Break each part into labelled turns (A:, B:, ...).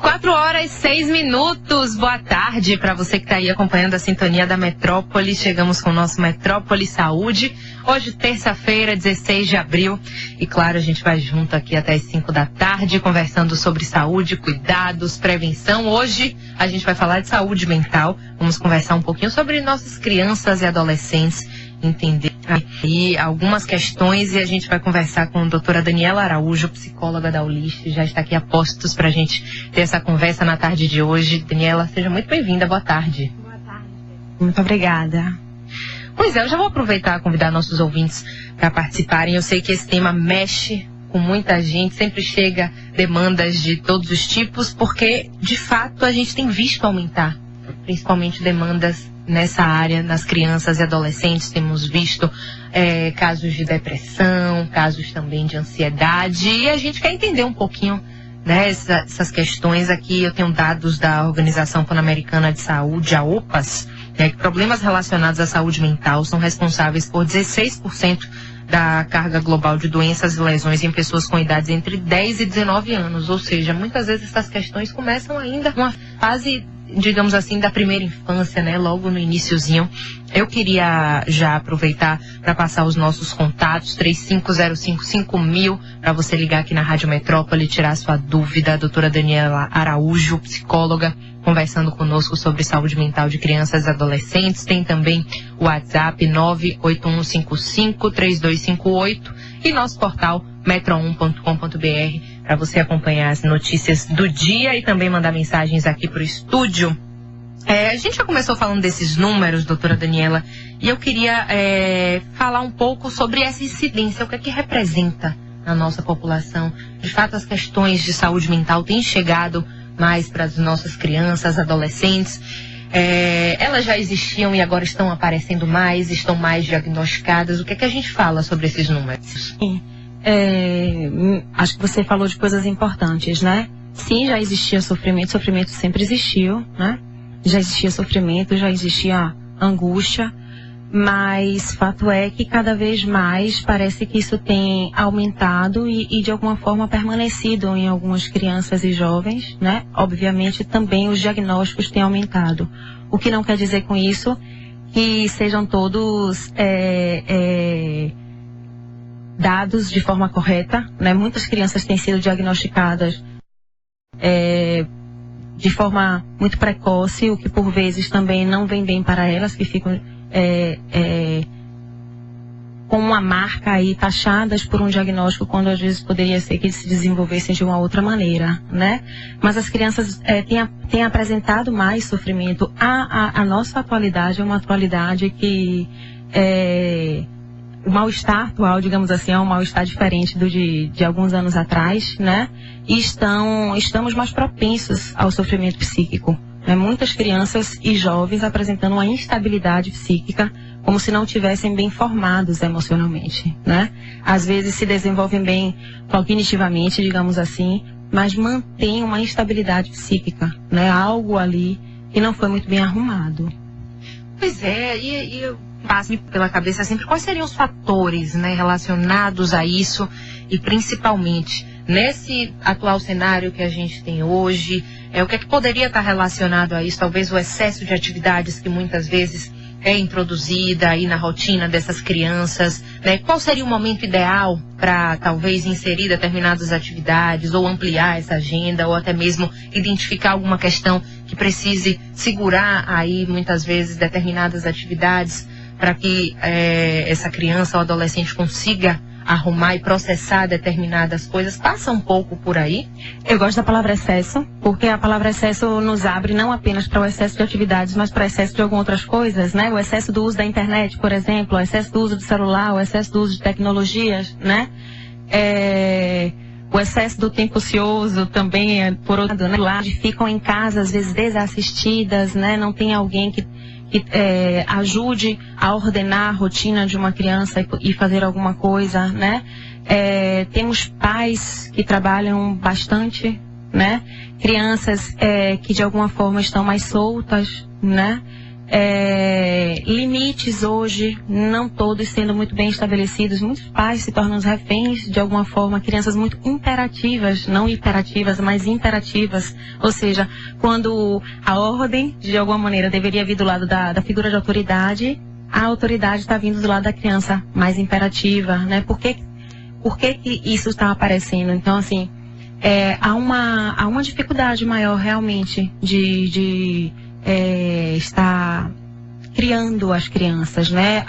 A: 4h06. Boa tarde para você que está aí acompanhando a sintonia da Metrópole. Chegamos com o nosso Metrópole Saúde. Hoje, terça-feira, 16 de abril. E claro, a gente vai junto aqui até as 5 da tarde, conversando sobre saúde, cuidados, prevenção. Hoje a gente vai falar de saúde mental. Vamos conversar um pouquinho sobre nossas crianças e adolescentes, entender aí algumas questões, e a gente vai conversar com a doutora Daniela Araújo, psicóloga da ULIST, já está aqui a postos para a gente ter essa conversa na tarde de hoje. Daniela, seja muito bem-vinda, boa tarde.
B: Boa tarde. Muito obrigada.
A: Pois é, eu já vou aproveitar e convidar nossos ouvintes para participarem. Eu sei que esse tema mexe com muita gente, sempre chega demandas de todos os tipos, porque de fato a gente tem visto aumentar, principalmente demandas nessa área, nas crianças e adolescentes. Temos visto casos de depressão, casos também de ansiedade, e a gente quer entender um pouquinho, né, essas questões aqui. Eu tenho dados da Organização Pan-Americana de Saúde, a OPAS, né, que problemas relacionados à saúde mental são responsáveis por 16% da carga global de doenças e lesões em pessoas com idades entre 10 e 19 anos, ou seja, muitas vezes essas questões começam ainda numa fase, digamos assim, da primeira infância, né? Logo no iniciozinho. Eu queria já aproveitar para passar os nossos contatos, 35055000, para você ligar aqui na Rádio Metrópole, tirar sua dúvida. A doutora Daniela Araújo, psicóloga, conversando conosco sobre saúde mental de crianças e adolescentes. Tem também o WhatsApp 981553258 e nosso portal metro1.com.br para você acompanhar as notícias do dia e também mandar mensagens aqui para o estúdio. A gente já começou falando desses números, doutora Daniela, e eu queria falar um pouco sobre essa incidência, o que é que representa na nossa população. De fato, as questões de saúde mental têm chegado mais para as nossas crianças, adolescentes. Elas já existiam e agora estão aparecendo mais, estão mais diagnosticadas. O que é que a gente fala sobre esses números?
B: Sim. Acho que você falou de coisas importantes, né? Sim, já existia sofrimento sempre existiu, né? Já existia sofrimento, já existia angústia, mas fato é que cada vez mais parece que isso tem aumentado e de alguma forma permanecido em algumas crianças e jovens, né? Obviamente também os diagnósticos têm aumentado. O que não quer dizer com isso que sejam todos dados de forma correta, né? Muitas crianças têm sido diagnosticadas de forma muito precoce, o que por vezes também não vem bem para elas, que ficam com uma marca aí taxadas por um diagnóstico, quando às vezes poderia ser que eles se desenvolvessem de uma outra maneira, né? Mas as crianças têm apresentado mais sofrimento. A nossa atualidade é uma atualidade que o mal-estar atual, digamos assim, é um mal-estar diferente do de alguns anos atrás, né? E estamos mais propensos ao sofrimento psíquico, né? Muitas crianças e jovens apresentando uma instabilidade psíquica, como se não tivessem bem formados emocionalmente, né? Às vezes se desenvolvem bem cognitivamente, digamos assim, mas mantêm uma instabilidade psíquica, né? Algo ali que não foi muito bem arrumado.
A: Pois é, e eu passo pela cabeça sempre quais seriam os fatores, né, relacionados a isso, e principalmente nesse atual cenário que a gente tem hoje, o que é que poderia estar relacionado a isso? Talvez o excesso de atividades que muitas vezes é introduzida aí na rotina dessas crianças, né? Qual seria o momento ideal para talvez inserir determinadas atividades ou ampliar essa agenda, ou até mesmo identificar alguma questão que precise segurar aí muitas vezes determinadas atividades para que essa criança ou adolescente consiga arrumar e processar determinadas coisas? Passa um pouco por aí.
B: Eu gosto da palavra excesso, porque a palavra excesso nos abre não apenas para o excesso de atividades, mas para o excesso de algumas outras coisas, né? O excesso do uso da internet, por exemplo, o excesso do uso do celular, o excesso do uso de tecnologias, né? O excesso do tempo ocioso também, por outro lado, ficam em casa, às vezes desassistidas, né? Não tem alguém que ajude a ordenar a rotina de uma criança e fazer alguma coisa, né? Temos pais que trabalham bastante, né? Crianças que de alguma forma estão mais soltas, né? Limites hoje, não todos sendo muito bem estabelecidos. Muitos pais se tornam reféns de alguma forma, crianças muito imperativas, não hiperativas, mas imperativas. Ou seja, quando a ordem, de alguma maneira, deveria vir do lado da figura de autoridade, a autoridade está vindo do lado da criança mais imperativa, né? Por que isso está aparecendo? Então, assim, há uma dificuldade maior realmente de estar criando as crianças, né?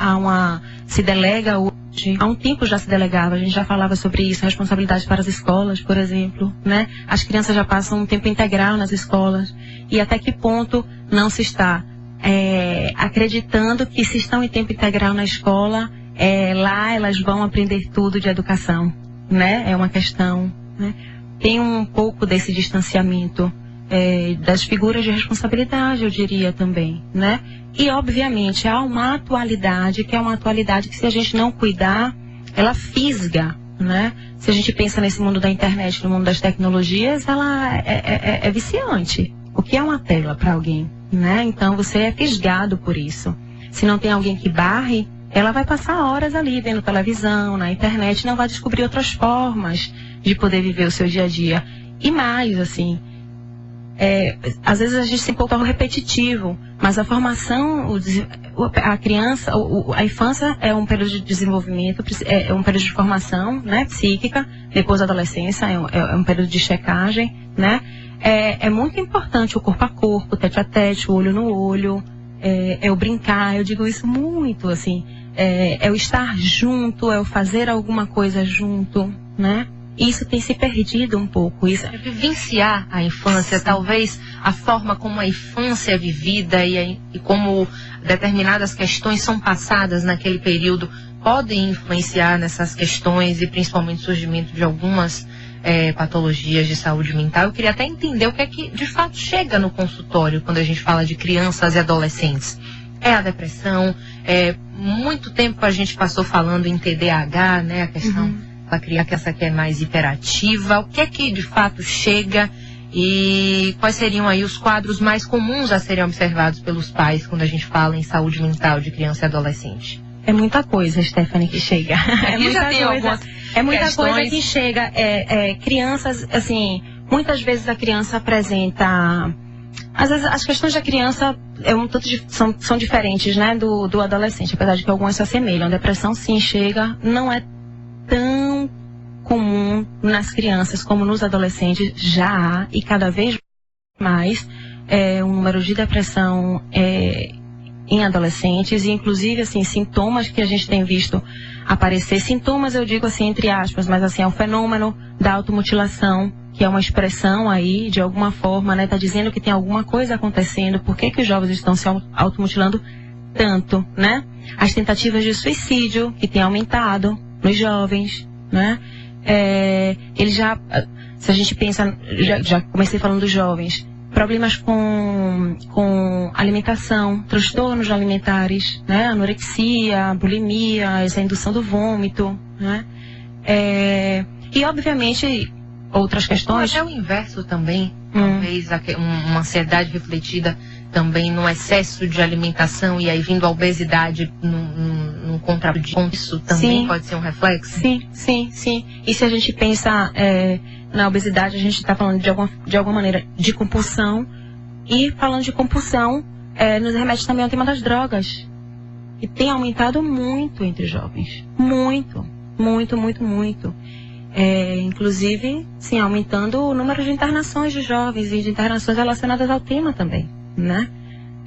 B: Se delega hoje, há um tempo já se delegava, a gente já falava sobre isso, a responsabilidade para as escolas, por exemplo, né? As crianças já passam um tempo integral nas escolas, e até que ponto não se está acreditando que se estão em tempo integral na escola, lá elas vão aprender tudo de educação, né? É uma questão, né? Tem um pouco desse distanciamento das figuras de responsabilidade, eu diria também, né? E, obviamente, há uma atualidade, que é uma atualidade que, se a gente não cuidar, ela fisga, né? Se a gente pensa nesse mundo da internet, no mundo das tecnologias, ela é viciante. O que é uma tela para alguém, né? Então, você é fisgado por isso. Se não tem alguém que barre, ela vai passar horas ali vendo televisão, na internet, não vai descobrir outras formas de poder viver o seu dia a dia. E mais, assim, às vezes a gente se empolga ao repetitivo, mas a formação, a criança, a infância é um período de desenvolvimento, é um período de formação, né, psíquica, depois a adolescência é um período de checagem, né? É muito importante o corpo a corpo, tete a tete, o olho no olho, é o brincar, eu digo isso muito, assim, é o estar junto, é o fazer alguma coisa junto, né? Isso tem se perdido um pouco. Isso
A: vivenciar a infância, sim, talvez a forma como a infância é vivida e como determinadas questões são passadas naquele período podem influenciar nessas questões e principalmente o surgimento de algumas patologias de saúde mental. Eu queria até entender o que é que de fato chega no consultório quando a gente fala de crianças e adolescentes. É a depressão, muito tempo a gente passou falando em TDAH, né, a questão da criança que é mais hiperativa. O que é que de fato chega e quais seriam aí os quadros mais comuns a serem observados pelos pais quando a gente fala em saúde mental de criança e adolescente?
B: É muita coisa, Stephanie, que chega. É muita coisa que chega. Crianças, assim, muitas vezes a criança apresenta... Às vezes as questões da criança são diferentes, né, do adolescente, apesar de que algumas se assemelham. A depressão, sim, chega, não é tão comum nas crianças como nos adolescentes, já há, e cada vez mais, um número de depressão em adolescentes, e inclusive, assim, sintomas que a gente tem visto aparecer, sintomas eu digo assim, entre aspas, mas assim, é o fenômeno da automutilação, que é uma expressão aí, de alguma forma, né, tá dizendo que tem alguma coisa acontecendo. Por que os jovens estão se automutilando tanto, né? As tentativas de suicídio, que tem aumentado nos jovens, né? Se a gente pensa, já comecei falando dos jovens, problemas com alimentação, transtornos alimentares, né? Anorexia, bulimia, essa indução do vômito, né? E obviamente outras questões.
A: Mas é o inverso também, talvez uma ansiedade refletida também no excesso de alimentação e aí vindo a obesidade num contraponto com isso também, sim, pode ser um reflexo?
B: Sim. E se a gente pensa na obesidade, a gente está falando de alguma maneira de compulsão, e falando de compulsão nos remete também ao tema das drogas, que tem aumentado muito entre os jovens. Muito. Inclusive, sim, aumentando o número de internações de jovens e de internações relacionadas ao tema também, né?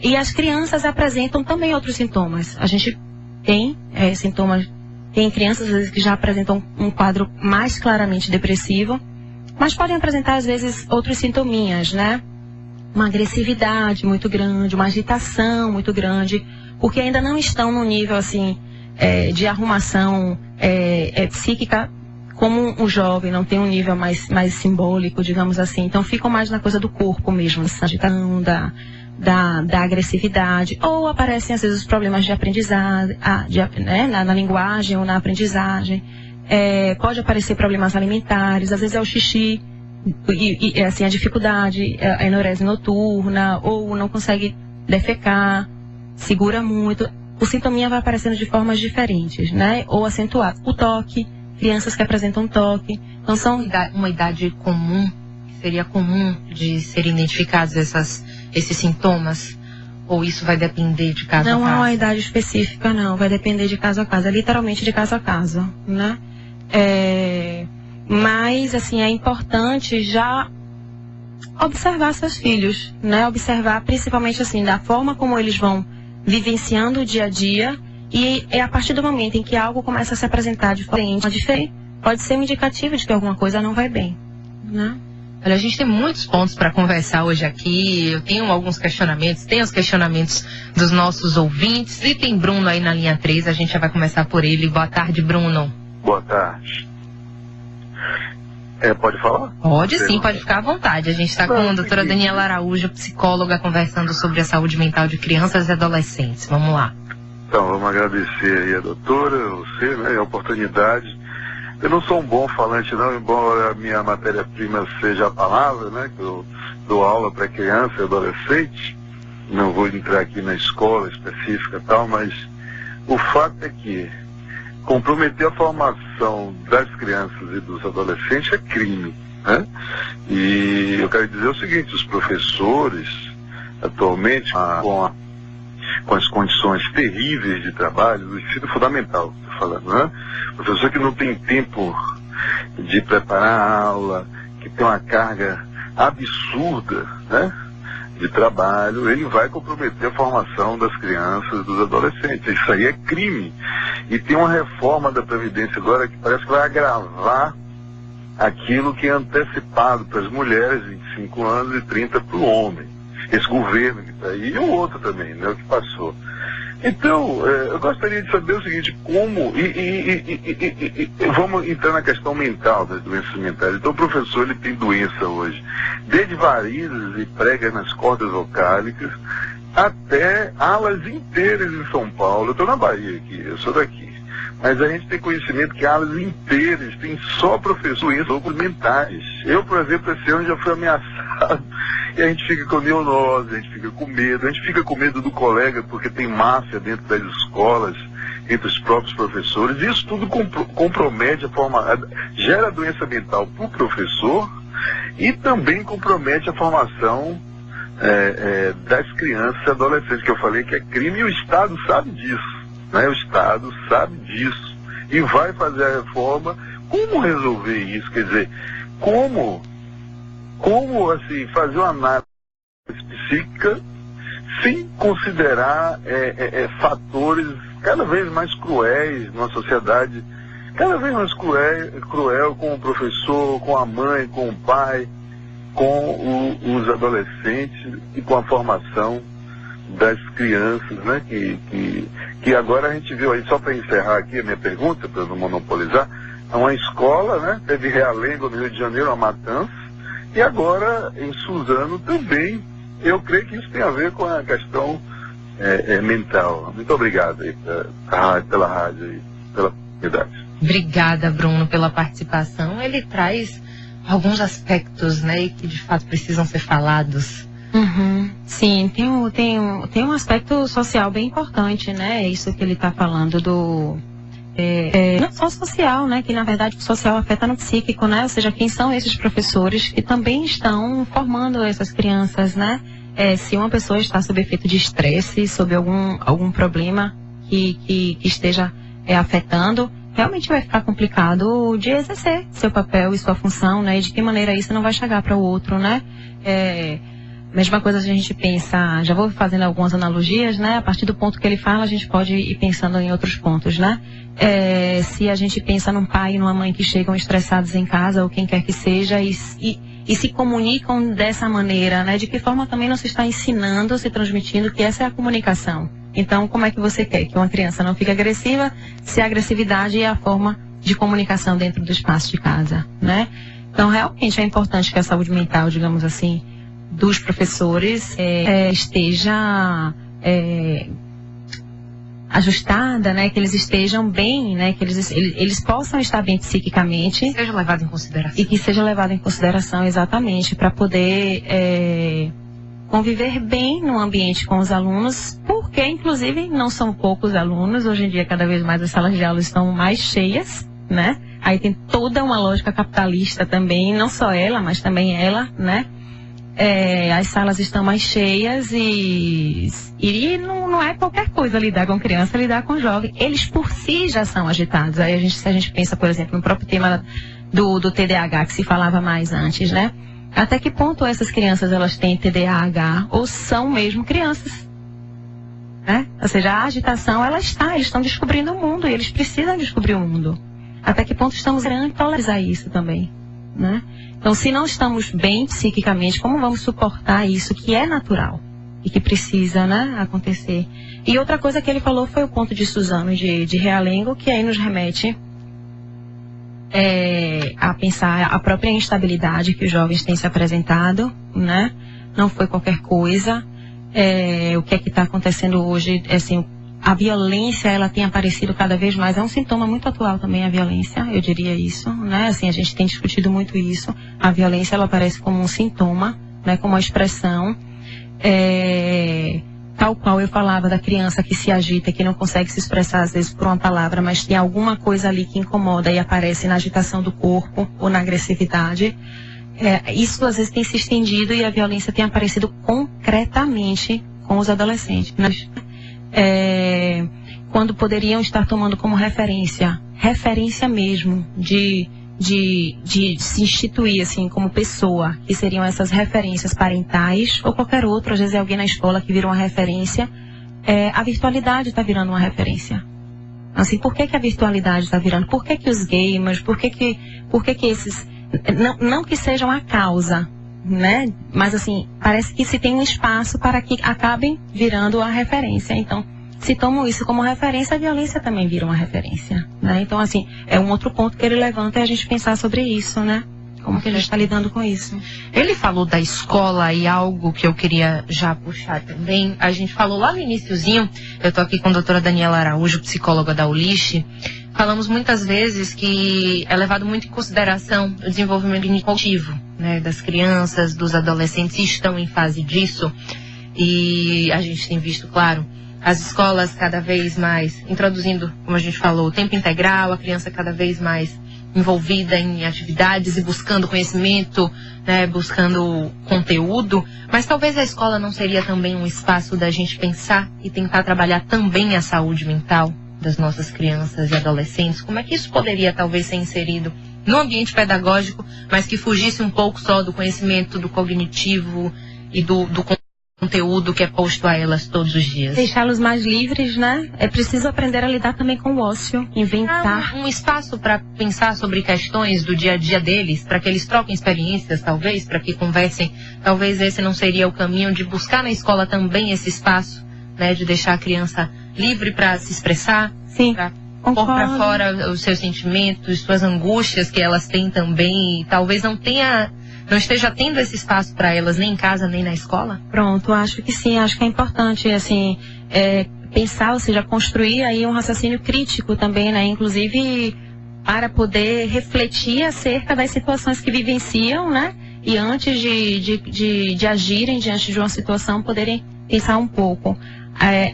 B: E as crianças apresentam também outros sintomas. A gente tem sintomas, tem crianças às vezes que já apresentam um quadro mais claramente depressivo, mas podem apresentar às vezes outros sintominhas, né? Uma agressividade muito grande, uma agitação muito grande, porque ainda não estão no nível assim de arrumação psíquica como um jovem, não tem um nível mais simbólico, digamos assim. Então ficam mais na coisa do corpo mesmo, essa agitação, da agressividade, ou aparecem às vezes os problemas de aprendizagem, né, na linguagem ou na aprendizagem. Pode aparecer problemas alimentares, às vezes é o xixi, e assim, a dificuldade, a enurese noturna, ou não consegue defecar, segura muito. O sintominha vai aparecendo de formas diferentes, né? Ou acentuado. O toque, crianças que apresentam toque. Então são
A: uma idade comum, que seria comum de serem identificados esses sintomas? Ou isso vai depender de caso a caso?
B: Não há uma idade específica, não. Vai depender de caso a caso. É literalmente de caso a caso, né? Mas, assim, é importante já observar seus filhos, né? Observar principalmente, assim, da forma como eles vão vivenciando o dia a dia. E é a partir do momento em que algo começa a se apresentar diferente, pode ser um indicativo de que alguma coisa não vai bem, né?
A: Olha, a gente tem muitos pontos para conversar hoje aqui. Eu tenho alguns questionamentos, tem os questionamentos dos nossos ouvintes e tem Bruno aí na linha 3, a gente já vai começar por ele. Boa tarde, Bruno.
C: Boa tarde. Pode falar?
A: Pode sim, pode ficar à vontade. A gente está com a doutora Daniela Araújo, psicóloga, conversando sobre a saúde mental de crianças e adolescentes. Vamos lá.
C: Então, vamos agradecer aí a doutora, você, né, a oportunidade. Eu não sou um bom falante não, embora a minha matéria-prima seja a palavra, né, que eu dou aula para criança e adolescente. Não vou entrar aqui na escola específica e tal, mas o fato é que comprometer a formação das crianças e dos adolescentes é crime, né? E eu quero dizer o seguinte, os professores, atualmente, com as condições terríveis de trabalho, do ensino fundamental, estou falando, né? Professor que não tem tempo de preparar a aula, que tem uma carga absurda, né, de trabalho, ele vai comprometer a formação das crianças e dos adolescentes. Isso aí é crime. E tem uma reforma da Previdência agora que parece que vai agravar aquilo que é antecipado para as mulheres, 25 anos, e 30 para o homem. Esse governo que está aí, e o outro também, né, o que passou. Então, eu gostaria de saber o seguinte, como, vamos entrar na questão mental, das doenças mentais. Então, o professor, ele tem doença hoje, desde varizes e pregas nas cordas vocálicas, até alas inteiras em São Paulo. Eu estou na Bahia aqui, eu sou daqui. Mas a gente tem conhecimento que alas inteiras tem só professores mentais. Eu, por exemplo, esse ano já fui ameaçado. E a gente fica com neurose, a gente fica com medo do colega, porque tem máfia dentro das escolas, entre os próprios professores. Isso tudo compromete gera doença mental para o professor e também compromete a formação das crianças e adolescentes, que eu falei que é crime, e o Estado sabe disso. Né? O Estado sabe disso e vai fazer a reforma. Como resolver isso? Quer dizer, como assim, fazer uma análise psíquica sem considerar fatores cada vez mais cruéis numa sociedade, cada vez mais cruel com o professor, com a mãe, com o pai, com os adolescentes e com a formação das crianças, né? Que agora a gente viu aí, só para encerrar aqui a minha pergunta, para não monopolizar, é uma escola, né? Teve Realengo no Rio de Janeiro, uma matança, e agora em Suzano também. Eu creio que isso tem a ver com a questão mental. Muito obrigado aí pela rádio e pela oportunidade.
A: Obrigada, Bruno, pela participação. Ele traz alguns aspectos, né, que de fato precisam ser falados.
B: Uhum. Sim, tem um aspecto social bem importante, né? Isso que ele está falando não só social, né? Que na verdade o social afeta no psíquico, né? Ou seja, quem são esses professores que também estão formando essas crianças, né? Se uma pessoa está sob efeito de estresse, sob algum problema que esteja afetando, realmente vai ficar complicado de exercer seu papel e sua função, né? E de que maneira isso não vai chegar para o outro, né? Mesma coisa a gente pensa, já vou fazendo algumas analogias, né? A partir do ponto que ele fala, a gente pode ir pensando em outros pontos, né? Se a gente pensa num pai e numa mãe que chegam estressados em casa, ou quem quer que seja, e se comunicam dessa maneira, né? De que forma também não se está ensinando, se transmitindo que essa é a comunicação. Então, como é que você quer que uma criança não fique agressiva, se a agressividade é a forma de comunicação dentro do espaço de casa, né? Então, realmente é importante que a saúde mental, digamos assim, dos professores esteja ajustada, né? Que eles estejam bem, né? Que eles possam estar bem psiquicamente.
A: Que seja levado em consideração.
B: E que seja levado em consideração, exatamente, para poder conviver bem no ambiente com os alunos, porque, inclusive, não são poucos alunos. Hoje em dia, cada vez mais as salas de aula estão mais cheias, né? Aí tem toda uma lógica capitalista também, não só ela, mas também ela, né? As salas estão mais cheias e não é qualquer coisa lidar com criança, lidar com jovem. Eles por si já são agitados. Aí se a gente pensa, por exemplo, no próprio tema do TDAH, que se falava mais antes, né? Até que ponto essas crianças elas têm TDAH ou são mesmo crianças? Né? Ou seja, a agitação eles estão descobrindo o mundo e eles precisam descobrir o mundo. Até que ponto estamos querendo tolerar isso também, né? Então, se não estamos bem psiquicamente, como vamos suportar isso que é natural e que precisa, né, acontecer? E outra coisa que ele falou foi o ponto de Suzano de Realengo, que aí nos remete a pensar a própria instabilidade que os jovens têm se apresentado, né? Não foi qualquer coisa. O que é que está acontecendo hoje, assim, a violência, ela tem aparecido cada vez mais, é um sintoma muito atual também a violência, eu diria isso, né? Assim, a gente tem discutido muito isso, a violência, ela aparece como um sintoma, né? Como uma expressão, tal qual eu falava da criança que se agita, que não consegue se expressar às vezes por uma palavra, mas tem alguma coisa ali que incomoda e aparece na agitação do corpo ou na agressividade. Isso às vezes tem se estendido e a violência tem aparecido concretamente com os adolescentes, né? Quando poderiam estar tomando como referência mesmo, de se instituir assim como pessoa, que seriam essas referências parentais ou qualquer outro, às vezes é alguém na escola que vira uma referência, a virtualidade está virando uma referência. Assim, por que a virtualidade está virando? Por que os gamers, por que esses, não que sejam a causa, né? Mas assim, parece que se tem um espaço para que acabem virando a referência. Então, se tomam isso como referência, a violência também vira uma referência, né? Então, assim, é um outro ponto que ele levanta, é a gente pensar sobre isso, né? Como que a gente está lidando com isso.
A: Ele falou da escola e algo que eu queria já puxar também. A gente falou lá no iniciozinho, eu tô aqui com a doutora Daniela Araújo, psicóloga da ULICH. Falamos muitas vezes que é levado muito em consideração o desenvolvimento cognitivo, né, das crianças, dos adolescentes que estão em fase disso. E a gente tem visto, claro, as escolas cada vez mais introduzindo, como a gente falou, o tempo integral, a criança cada vez mais envolvida em atividades e buscando conhecimento, né, buscando conteúdo. Mas talvez a escola não seria também um espaço da gente pensar e tentar trabalhar também a saúde mental das nossas crianças e adolescentes? Como é que isso poderia talvez ser inserido no ambiente pedagógico, mas que fugisse um pouco só do conhecimento, do cognitivo e do conteúdo que é posto a elas todos os dias?
B: Deixá-los mais livres, né? É preciso aprender a lidar também com o ócio, inventar.
A: Um espaço para pensar sobre questões do dia a dia deles, para que eles troquem experiências, talvez, para que conversem. Talvez esse não seria o caminho de buscar na escola também esse espaço, né? De deixar a criança livre para se expressar, para pôr para fora os seus sentimentos, suas angústias que elas têm também, e talvez não esteja tendo esse espaço para elas nem em casa nem na escola?
B: Pronto, acho que sim, acho que é importante assim pensar, ou seja, construir aí um raciocínio crítico também, né? Inclusive para poder refletir acerca das situações que vivenciam, né? E antes de agirem diante de uma situação, poderem pensar um pouco.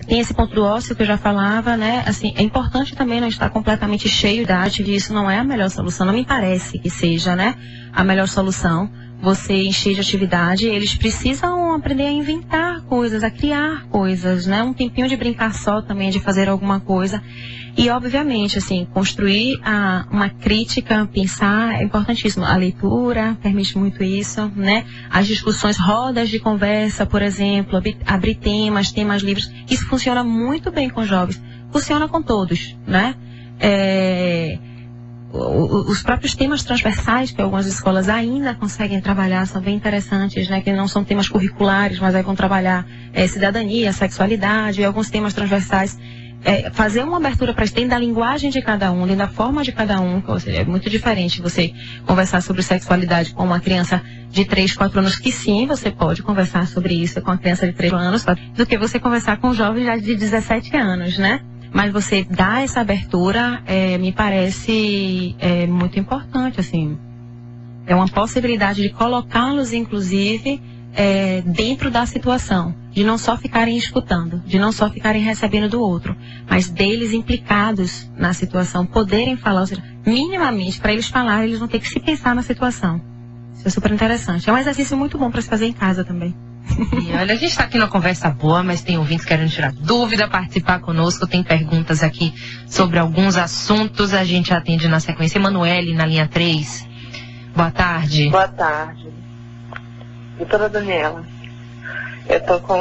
B: Tem esse ponto do ócio que eu já falava, né? Assim, é importante também não estar completamente cheio de arte, isso não é a melhor solução, não me parece que seja, né? A melhor solução, você encher de atividade, eles precisam aprender a inventar coisas, a criar coisas, né? Um tempinho de brincar só também, de fazer alguma coisa. E, obviamente, assim, construir uma crítica, pensar, é importantíssimo. A leitura permite muito isso, né? As discussões, rodas de conversa, por exemplo, abrir temas livres. Isso funciona muito bem com jovens. Funciona com todos, né? Os próprios temas transversais que algumas escolas ainda conseguem trabalhar são bem interessantes, né? Que não são temas curriculares, mas aí vão trabalhar cidadania, sexualidade, alguns temas transversais. Fazer uma abertura para isso dentro da linguagem de cada um, dentro da forma de cada um, ou seja, é muito diferente você conversar sobre sexualidade com uma criança de 3, 4 anos, que sim, você pode conversar sobre isso com uma criança de 3 anos, do que você conversar com um jovem já de 17 anos, né? Mas você dar essa abertura, me parece muito importante, assim. É uma possibilidade de colocá-los, inclusive, dentro da situação. de não só ficarem escutando, de não só ficarem recebendo do outro, mas deles implicados na situação, poderem falar, ou seja, minimamente, para eles falarem, eles vão ter que se pensar na situação. Isso é super interessante. É um exercício muito bom para se fazer em casa também.
A: E olha, a gente está aqui numa conversa boa, mas tem ouvintes querendo tirar dúvida, participar conosco, tem perguntas aqui sobre alguns assuntos, a gente atende na sequência. Emanuele, na linha 3. Boa tarde.
D: Boa tarde. Doutora Daniela, eu estou com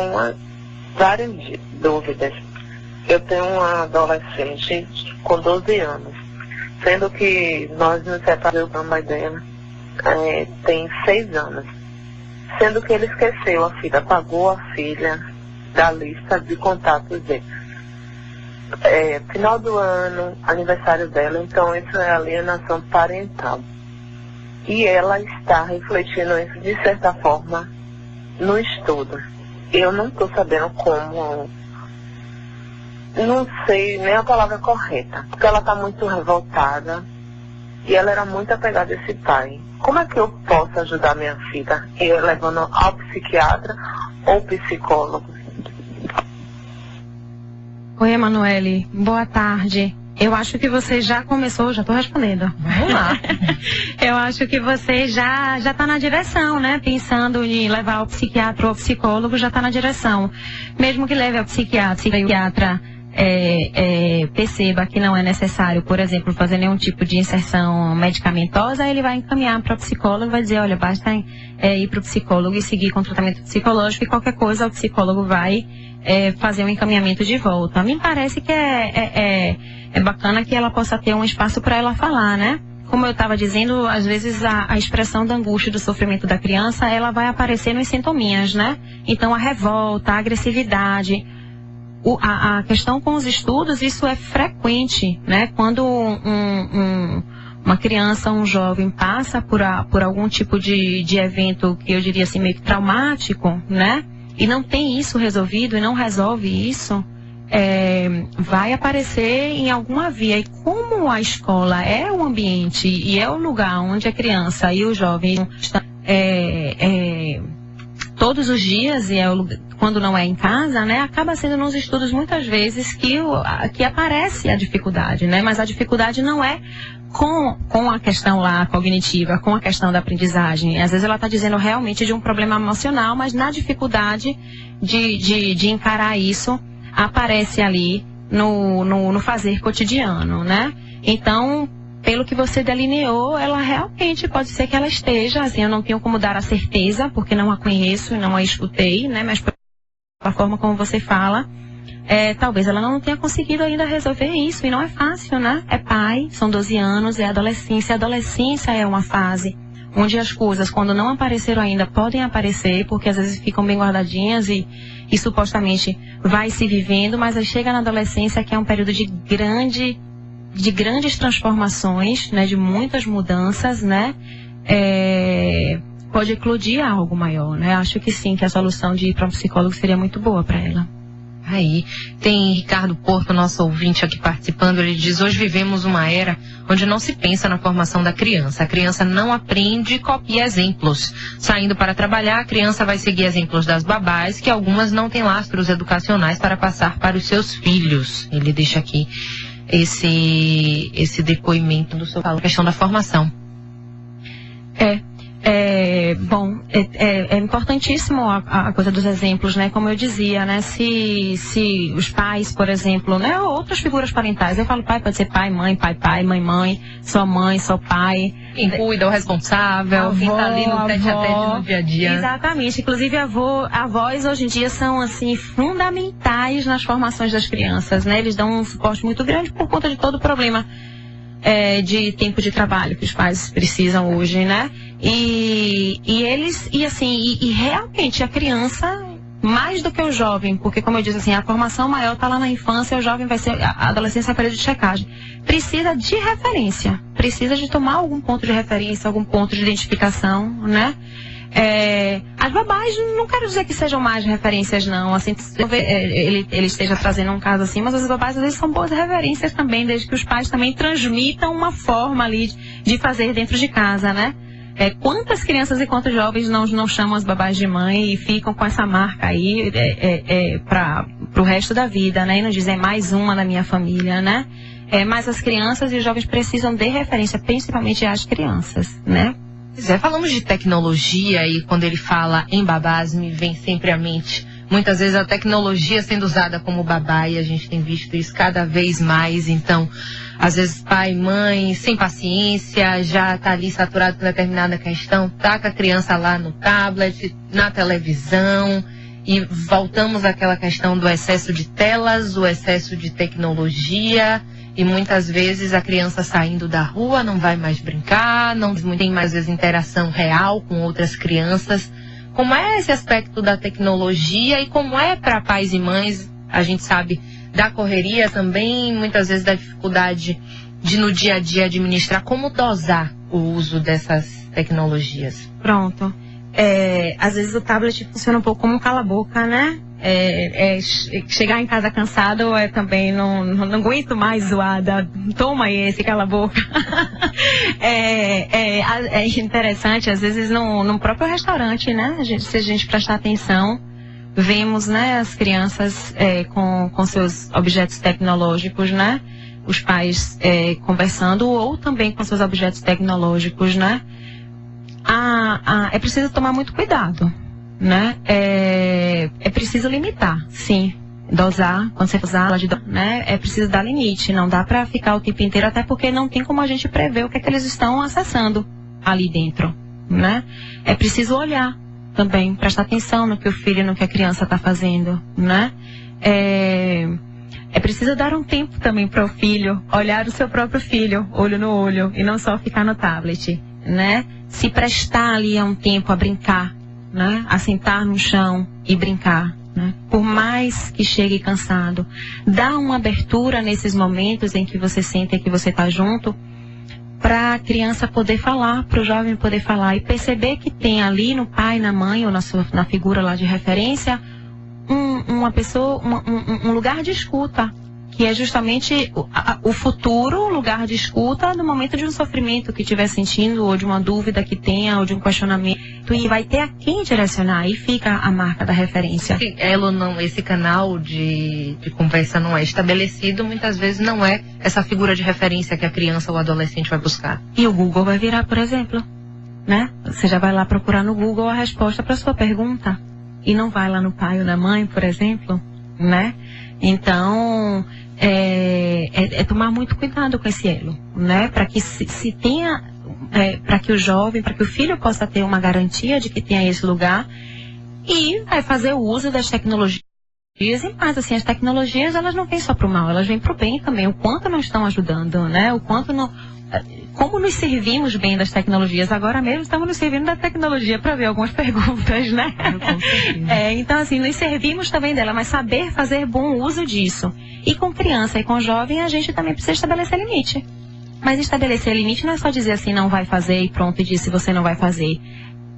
D: várias dúvidas. Eu tenho uma adolescente com 12 anos, sendo que nós nos separamos da mãe dela tem 6 anos. Sendo que ele esqueceu a filha, apagou a filha da lista de contatos dele. Final do ano, aniversário dela, então isso é alienação parental. E ela está refletindo isso de certa forma no estudo. Eu não estou sabendo como, não sei nem a palavra correta, porque ela está muito revoltada e ela era muito apegada a esse pai. Como é que eu posso ajudar minha filha? Eu levando ao psiquiatra ou psicólogo?
B: Oi, Emanuele. Boa tarde. Eu acho que você já começou, já estou respondendo.
A: Vamos lá.
B: Eu acho que você já está na direção, né? Pensando em levar ao psiquiatra ou ao psicólogo, já está na direção. Mesmo que leve ao psiquiatra perceba que não é necessário, por exemplo, fazer nenhum tipo de inserção medicamentosa, ele vai encaminhar para o psicólogo, vai dizer, olha, basta ir para o psicólogo e seguir com o tratamento psicológico e qualquer coisa o psicólogo vai fazer um encaminhamento de volta. Me parece que é bacana que ela possa ter um espaço para ela falar, né? Como eu estava dizendo, às vezes a expressão da angústia e do sofrimento da criança, ela vai aparecer nos sintominhas, né? Então a revolta, a agressividade, a questão com os estudos, isso é frequente, né? Quando uma criança, um jovem passa por algum tipo de evento que eu diria assim meio que traumático, né? E não tem isso resolvido e não resolve isso, vai aparecer em alguma via. E como a escola é o ambiente e é o lugar onde a criança e o jovem estão todos os dias, e quando não é em casa, né, acaba sendo nos estudos muitas vezes que aparece a dificuldade, né? Mas a dificuldade não é com a questão lá cognitiva, com a questão da aprendizagem. Às vezes ela está dizendo realmente de um problema emocional, mas na dificuldade de encarar isso, aparece ali no fazer cotidiano, né? Então, pelo que você delineou, ela realmente pode ser que ela esteja, assim, eu não tenho como dar a certeza, porque não a conheço e não a escutei, né? Mas pela forma como você fala, talvez ela não tenha conseguido ainda resolver isso, e não é fácil, né? É pai, são 12 anos, é adolescência. A adolescência é uma fase onde as coisas, quando não apareceram ainda, podem aparecer, porque às vezes ficam bem guardadinhas e supostamente vai se vivendo, mas aí chega na adolescência, que é um período de grandes transformações, né, de muitas mudanças, né, pode eclodir algo maior, né? Acho que sim, que a solução de ir para um psicólogo seria muito boa para ela.
A: Aí, tem Ricardo Porto, nosso ouvinte aqui participando, ele diz, hoje vivemos uma era onde não se pensa na formação da criança. A criança não aprende e copia exemplos. Saindo para trabalhar, a criança vai seguir exemplos das babás, que algumas não têm lastros educacionais para passar para os seus filhos. Ele deixa aqui esse depoimento do seu a questão da formação.
B: Bom, é importantíssimo a coisa dos exemplos, né? Como eu dizia, né? Se os pais, por exemplo, né? Ou outras figuras parentais, eu falo pai, pode ser pai, mãe, mãe, só pai.
A: Quem cuida, o responsável, quem tá ali no tete-a-tete no dia a dia.
B: Exatamente. Inclusive, avós hoje em dia são, assim, fundamentais nas formações das crianças, né? Eles dão um suporte muito grande por conta de todo o problema de tempo de trabalho que os pais precisam hoje, né? E realmente a criança, mais do que o jovem, porque como eu disse assim, a formação maior está lá na infância, o jovem vai ser, a adolescência é a período de checagem. Precisa de referência, precisa de tomar algum ponto de referência, algum ponto de identificação, né? As babás, não quero dizer que sejam mais referências, não. Assim, ele esteja trazendo um caso assim, mas as babás às vezes são boas referências também, desde que os pais também transmitam uma forma ali de fazer dentro de casa, né? Quantas crianças e quantos jovens não chamam as babás de mãe e ficam com essa marca aí para o resto da vida, né? E não dizem mais uma na minha família, né? Mas as crianças e os jovens precisam de referência, principalmente as crianças, né?
A: Falamos de tecnologia e quando ele fala em babás, me vem sempre à mente muitas vezes a tecnologia sendo usada como babá, e a gente tem visto isso cada vez mais. Então, às vezes pai e mãe, sem paciência, já está ali saturado com determinada questão, taca a criança lá no tablet, na televisão, e voltamos àquela questão do excesso de telas, o excesso de tecnologia, e muitas vezes a criança saindo da rua não vai mais brincar, não tem mais vezes interação real com outras crianças. Como é esse aspecto da tecnologia e como é para pais e mães, a gente sabe da correria também, muitas vezes da dificuldade de no dia a dia administrar, como dosar o uso dessas tecnologias?
B: Pronto. Às vezes o tablet funciona um pouco como um cala-boca, né? Chegar em casa cansado também não aguento mais zoada, toma aí esse cala-boca. É interessante, às vezes no próprio restaurante, né? Se a gente prestar atenção, vemos, né, as crianças com seus objetos tecnológicos, né? Os pais conversando ou também com seus objetos tecnológicos, né? É preciso tomar muito cuidado, né? É preciso limitar, sim. Dosar, quando você usar, né? É preciso dar limite, não dá pra ficar o tempo inteiro, até porque não tem como a gente prever o que é que eles estão acessando ali dentro, né? É preciso olhar também, prestar atenção no que o filho, no que a criança está fazendo, né? É preciso dar um tempo também para o filho, olhar o seu próprio filho, olho no olho, e não só ficar no tablet, né? Se prestar ali um tempo a brincar, né? A sentar no chão e brincar, né? Por mais que chegue cansado, dá uma abertura nesses momentos em que você sente que você está junto, para a criança poder falar, para o jovem poder falar e perceber que tem ali no pai, na mãe ou na figura lá de referência uma pessoa, um lugar de escuta, que é justamente o futuro lugar de escuta no momento de um sofrimento que estiver sentindo, ou de uma dúvida que tenha, ou de um questionamento, e vai ter a quem direcionar, aí fica a marca da referência.
A: Esse canal de conversa não é estabelecido, muitas vezes não é essa figura de referência que a criança ou o adolescente vai buscar.
B: E o Google vai virar, por exemplo, né? Você já vai lá procurar no Google a resposta para sua pergunta, e não vai lá no pai ou na mãe, por exemplo, né? Então, tomar muito cuidado com esse elo, né? Para que se tenha, para que o jovem, para que o filho possa ter uma garantia de que tenha esse lugar, e vai fazer o uso das tecnologias. Mas assim, as tecnologias, elas não vêm só para o mal, elas vêm para o bem também. O quanto não estão ajudando, né? O quanto não... Como nos servimos bem das tecnologias? Agora mesmo estamos nos servindo da tecnologia para ver algumas perguntas, né? Então, assim, nos servimos também dela, mas saber fazer bom uso disso. E com criança e com jovem, a gente também precisa estabelecer limite. Mas estabelecer limite não é só dizer assim, não vai fazer e pronto, e disse você não vai fazer.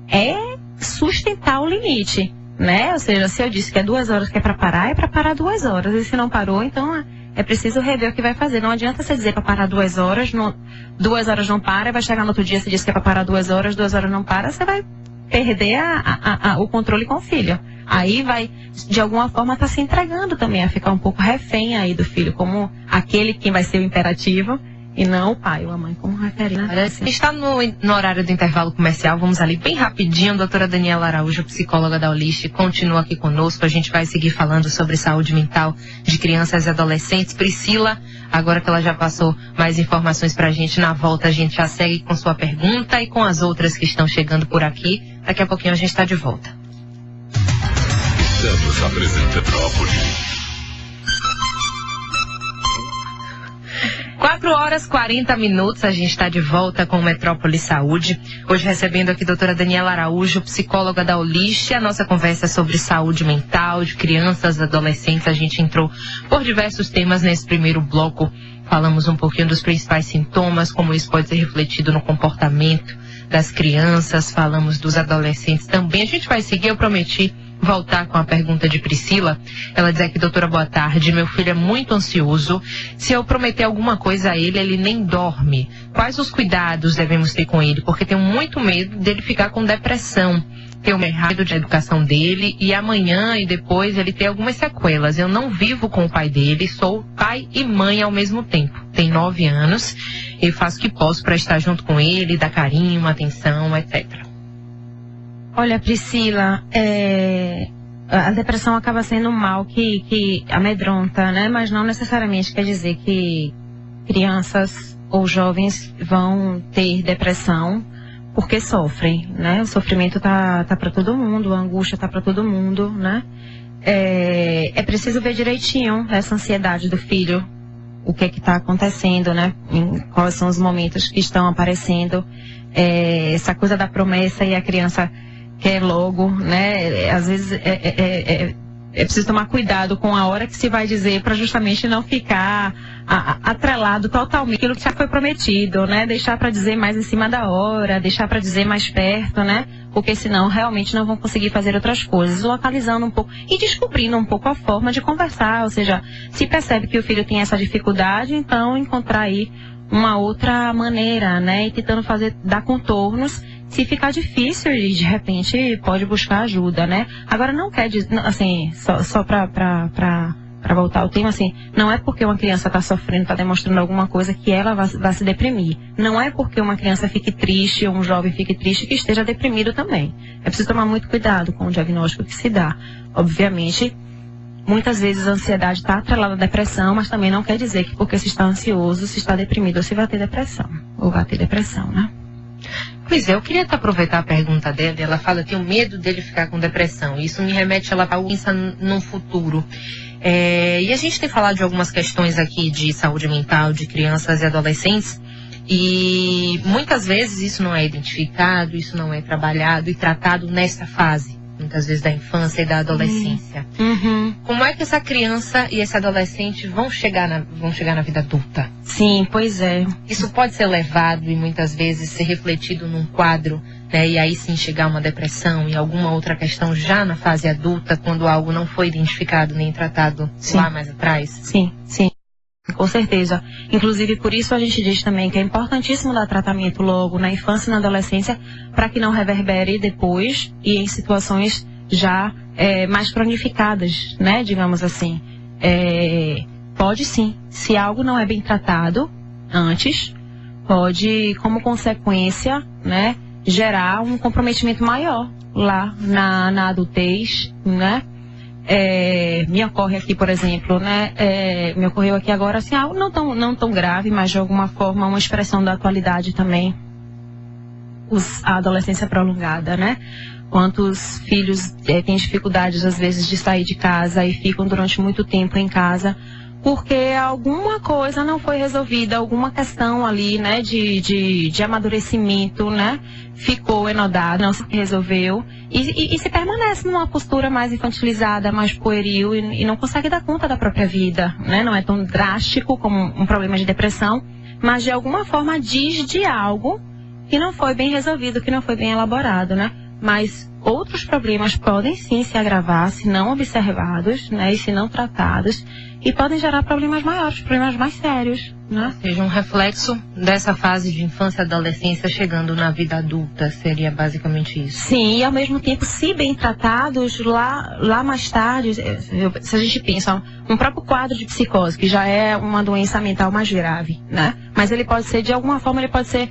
B: É sustentar o limite, né? Ou seja, se eu disse que é 2 horas que é para parar 2 horas. E se não parou, então... É preciso rever o que vai fazer. Não adianta você dizer para parar 2 horas, 2 horas não para, vai chegar no outro dia, você diz que é para parar 2 horas, 2 horas não para, você vai perder o controle com o filho. Aí vai, de alguma forma, estar se entregando também, a ficar um pouco refém aí do filho, como aquele que vai ser o imperativo, e não o pai ou a mãe como referência.
A: Está no horário do intervalo comercial, vamos ali bem rapidinho. A doutora Daniela Araújo, psicóloga da Olist, continua aqui conosco. A gente vai seguir falando sobre saúde mental de crianças e adolescentes. Priscila, agora que ela já passou mais informações pra gente, na volta a gente já segue com sua pergunta e com as outras que estão chegando por aqui. Daqui a pouquinho a gente está de volta.
E: Estamos apresentando Metrópole.
A: 4 horas 40 minutos, a gente está de volta com o Metrópole Saúde. Hoje recebendo aqui a doutora Daniela Araújo, psicóloga da Olist. A nossa conversa é sobre saúde mental de crianças e adolescentes. A gente entrou por diversos temas nesse primeiro bloco. Falamos um pouquinho dos principais sintomas, como isso pode ser refletido no comportamento das crianças. Falamos dos adolescentes também. A gente vai seguir, eu prometi voltar com a pergunta de Priscila. Ela diz aqui: doutora, boa tarde, meu filho é muito ansioso. Se eu prometer alguma coisa a ele, ele nem dorme. Quais os cuidados devemos ter com ele? Porque tenho muito medo dele ficar com depressão. Tenho medo da educação dele e amanhã e depois ele ter algumas sequelas. Eu não vivo com o pai dele, sou pai e mãe ao mesmo tempo. Tem 9 anos e faço o que posso para estar junto com ele, dar carinho, atenção, etc.
B: Olha, Priscila, a depressão acaba sendo um mal que amedronta, né? Mas não necessariamente quer dizer que crianças ou jovens vão ter depressão porque sofrem, né? O sofrimento tá para todo mundo, a angústia tá para todo mundo, né? É preciso ver direitinho essa ansiedade do filho, o que é que está acontecendo, né? Quais são os momentos que estão aparecendo, essa coisa da promessa e a criança quer logo, né? Às vezes é preciso tomar cuidado com a hora que se vai dizer para justamente não ficar atrelado totalmente aquilo que já foi prometido, né? Deixar para dizer mais em cima da hora, deixar para dizer mais perto, né? Porque senão realmente não vão conseguir fazer outras coisas, localizando um pouco e descobrindo um pouco a forma de conversar, ou seja, se percebe que o filho tem essa dificuldade, então encontrar aí uma outra maneira, né? E tentando dar contornos. Se ficar difícil, de repente pode buscar ajuda, né? Agora não quer dizer, assim, só para voltar ao tema, assim, não é porque uma criança está sofrendo, está demonstrando alguma coisa que ela vai se deprimir. Não é porque uma criança fique triste ou um jovem fique triste que esteja deprimido também. É preciso tomar muito cuidado com o diagnóstico que se dá. Obviamente, muitas vezes a ansiedade está atrelada à depressão, mas também não quer dizer que porque se está ansioso, se está deprimido ou se vai ter depressão. Ou vai ter depressão, né?
A: Pois é, eu queria aproveitar a pergunta dela. Ela fala: tenho medo dele ficar com depressão. Isso me remete a ela pensar no futuro. E a gente tem falado de algumas questões aqui de saúde mental de crianças e adolescentes. E muitas vezes isso não é identificado, isso não é trabalhado e tratado nessa fase, muitas vezes da infância e da adolescência.
B: Uhum.
A: Como é que essa criança e esse adolescente vão chegar na vida adulta?
B: Sim, pois é.
A: Isso pode ser levado e muitas vezes ser refletido num quadro, né, e aí sim chegar a uma depressão e alguma outra questão já na fase adulta, quando algo não foi identificado nem tratado lá mais atrás?
B: Sim, sim. Com certeza. Inclusive, por isso a gente diz também que é importantíssimo dar tratamento logo na infância e na adolescência, para que não reverbere depois e em situações já mais cronificadas, né? Digamos assim. Pode sim, se algo não é bem tratado antes, pode, como consequência, né, gerar um comprometimento maior lá na adultez, né? Me ocorre aqui, por exemplo, né? Me ocorreu aqui agora, assim, algo não tão grave, mas de alguma forma uma expressão da atualidade também. A adolescência prolongada, né? Quantos filhos têm dificuldades, às vezes, de sair de casa e ficam durante muito tempo em casa porque alguma coisa não foi resolvida, alguma questão ali, né, de amadurecimento, né, ficou enodada, não se resolveu e se permanece numa postura mais infantilizada, mais pueril e não consegue dar conta da própria vida, né, não é tão drástico como um problema de depressão, mas de alguma forma diz de algo que não foi bem resolvido, que não foi bem elaborado, né, mas outros problemas podem sim se agravar se não observados, né, e se não tratados, e podem gerar problemas maiores, problemas mais sérios, né?
A: Ou seja, um reflexo dessa fase de infância e adolescência chegando na vida adulta, seria basicamente isso.
B: Sim, e ao mesmo tempo, se bem tratados, lá mais tarde, se a gente pensa, um próprio quadro de psicose, que já é uma doença mental mais grave, né? Mas ele pode ser, de alguma forma, ele pode ser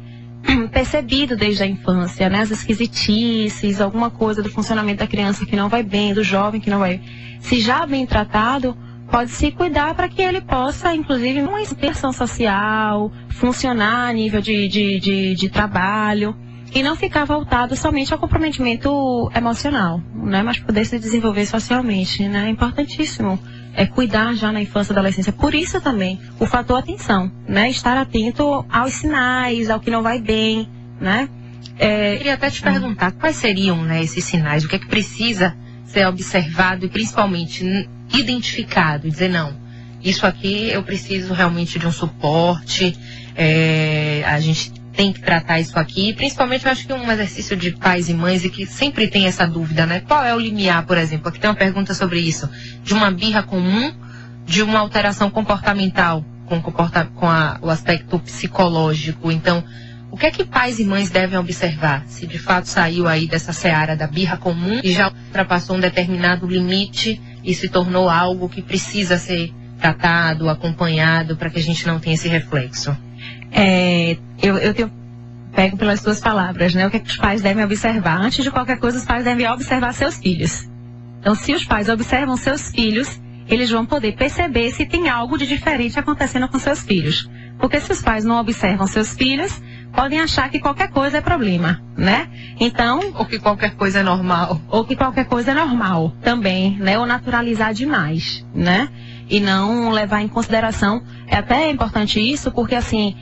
B: percebido desde a infância, né? As esquisitices, alguma coisa do funcionamento da criança que não vai bem, do jovem que não vai. Se já bem tratado, pode se cuidar para que ele possa, inclusive, uma inserção social, funcionar a nível de trabalho e não ficar voltado somente ao comprometimento emocional, né? Mas poder se desenvolver socialmente, né? É importantíssimo cuidar já na infância e adolescência. Por isso também o fator atenção, né? Estar atento aos sinais, ao que não vai bem, né?
A: Eu queria até te perguntar quais seriam, né, esses sinais, o que é que precisa ser observado e principalmente identificado, dizer não, isso aqui eu preciso realmente de um suporte, a gente tem que tratar isso aqui? Principalmente, eu acho que um exercício de pais e mães e que sempre tem essa dúvida, né? Qual é o limiar, por exemplo? Aqui tem uma pergunta sobre isso. De uma birra comum, de uma alteração comportamental com o aspecto psicológico. Então, o que é que pais e mães devem observar? Se de fato saiu aí dessa seara da birra comum e já ultrapassou um determinado limite e se tornou algo que precisa ser tratado, acompanhado, para que a gente não tenha esse reflexo.
B: Eu pego pelas suas palavras, né? O que é que os pais devem observar? Antes de qualquer coisa, os pais devem observar seus filhos. Então, se os pais observam seus filhos, eles vão poder perceber se tem algo de diferente acontecendo com seus filhos. Porque se os pais não observam seus filhos, podem achar que qualquer coisa é problema, né? Então...
A: Ou que qualquer coisa é normal.
B: Ou que qualquer coisa é normal também, né? Ou naturalizar demais, né? E não levar em consideração. É até importante isso, porque assim...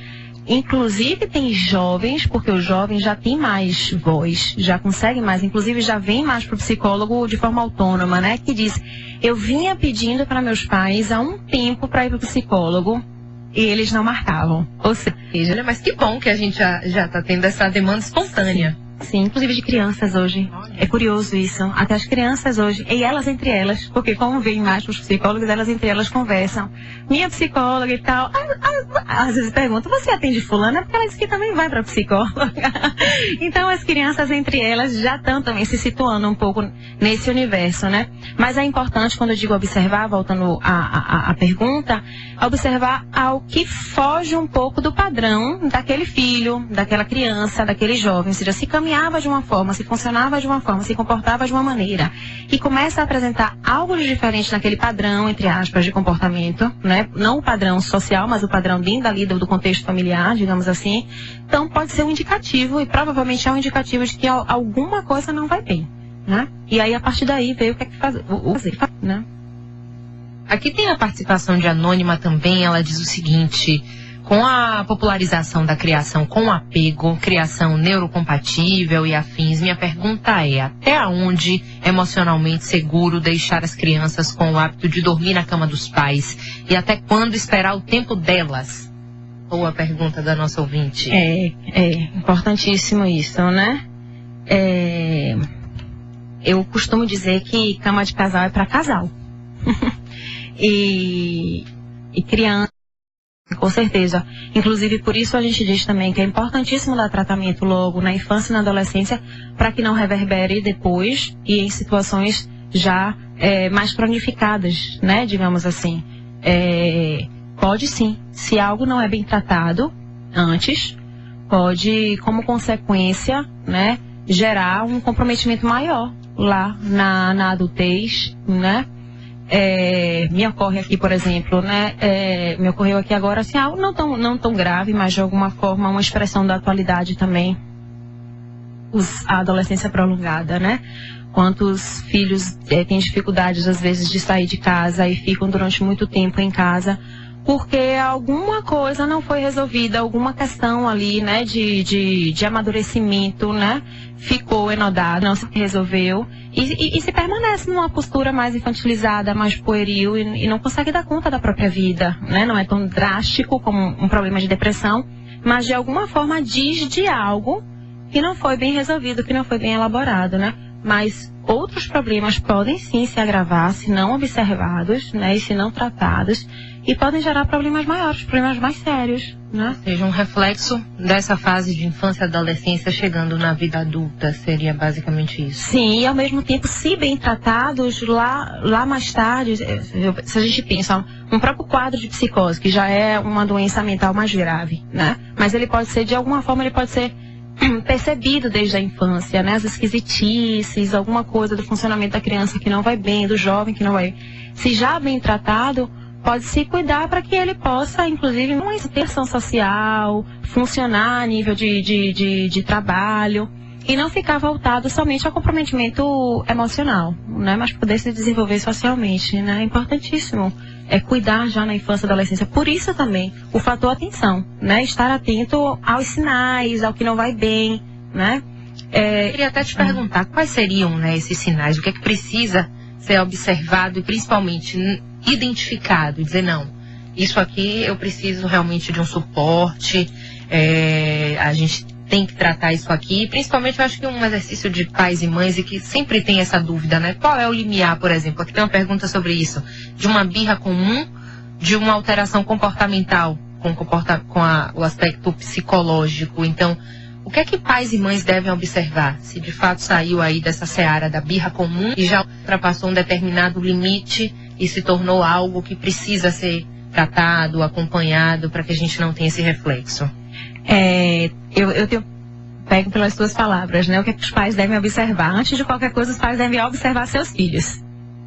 B: Inclusive tem jovens, porque o jovem já tem mais voz, já consegue mais, inclusive já vem mais para o psicólogo de forma autônoma, né? Que diz, eu vinha pedindo para meus pais há um tempo para ir para o psicólogo e eles não marcavam. Ou seja,
A: mas que bom que a gente já está tendo essa demanda espontânea.
B: Sim, inclusive de crianças hoje. É curioso isso. Até as crianças hoje, e elas entre elas, porque como vem mais para os psicólogos, elas entre elas conversam. Minha psicóloga e tal, às vezes perguntam, você atende fulana? Porque ela disse que também vai para psicóloga. Então as crianças entre elas já estão também se situando um pouco nesse universo, né? Mas é importante, quando eu digo observar, voltando à pergunta, observar ao que foge um pouco do padrão daquele filho, daquela criança, daquele jovem. Ou seja, se caminhava de uma forma, se funcionava de uma forma, se comportava de uma maneira e começa a apresentar algo de diferente naquele padrão, entre aspas, de comportamento, né? Não o padrão social, mas o padrão dentro do contexto familiar, digamos assim. Então pode ser um indicativo e provavelmente é um indicativo de que alguma coisa não vai bem, né? E aí a partir daí veio o que é que fazer, né?
A: Aqui tem a participação de Anônima também, ela diz o seguinte: com a popularização da criação com apego, criação neurocompatível e afins, minha pergunta é, até onde emocionalmente seguro deixar as crianças com o hábito de dormir na cama dos pais? E até quando esperar o tempo delas? Boa pergunta da nossa ouvinte.
B: É importantíssimo isso, né? Eu costumo dizer que cama de casal é para casal. e criança, com certeza. Inclusive, por isso a gente diz também que é importantíssimo dar tratamento logo na infância e na adolescência, para que não reverbere depois e em situações já mais cronificadas, né? Digamos assim. Pode sim, se algo não é bem tratado antes, pode, como consequência, né, gerar um comprometimento maior lá na adultez, né? Me ocorre aqui, por exemplo, né? Me ocorreu aqui agora assim, algo não tão grave, mas de alguma forma uma expressão da atualidade também, a adolescência prolongada, né? Quantos filhos têm dificuldades às vezes de sair de casa e ficam durante muito tempo em casa porque alguma coisa não foi resolvida, alguma questão ali, né, de amadurecimento, né, ficou enodada, não se resolveu e se permanece numa postura mais infantilizada, mais pueril e não consegue dar conta da própria vida, né, não é tão drástico como um problema de depressão, mas de alguma forma diz de algo que não foi bem resolvido, que não foi bem elaborado, né, mas outros problemas podem sim se agravar se não observados, né, e se não tratados, e podem gerar problemas maiores, problemas mais sérios, né?
A: Ou seja, um reflexo dessa fase de infância e adolescência chegando na vida adulta, seria basicamente isso.
B: Sim, e ao mesmo tempo, se bem tratados, lá mais tarde, se a gente pensa, um próprio quadro de psicose, que já é uma doença mental mais grave, né? Mas ele pode ser, de alguma forma, ele pode ser percebido desde a infância, né? As esquisitices, alguma coisa do funcionamento da criança que não vai bem, do jovem que não vai. Se já bem tratado, pode se cuidar para que ele possa, inclusive, uma inserção social, funcionar a nível de trabalho e não ficar voltado somente ao comprometimento emocional, né? Mas poder se desenvolver socialmente, né? É importantíssimo cuidar já na infância e adolescência. Por isso também o fator atenção, né? Estar atento aos sinais, ao que não vai bem, né?
A: Eu queria até te perguntar quais seriam, né, esses sinais, o que é que precisa ser observado e principalmente identificado, dizer não, isso aqui eu preciso realmente de um suporte, a gente tem que tratar isso aqui, principalmente eu acho que um exercício de pais e mães e que sempre tem essa dúvida, né? Qual é o limiar, por exemplo? Aqui tem uma pergunta sobre isso, de uma birra comum, de uma alteração comportamental com o aspecto psicológico. Então, o que é que pais e mães devem observar? Se de fato saiu aí dessa seara da birra comum e já ultrapassou um determinado limite e se tornou algo que precisa ser tratado, acompanhado, para que a gente não tenha esse reflexo.
B: Pego pelas suas palavras, né? O que é que os pais devem observar? Antes de qualquer coisa, os pais devem observar seus filhos.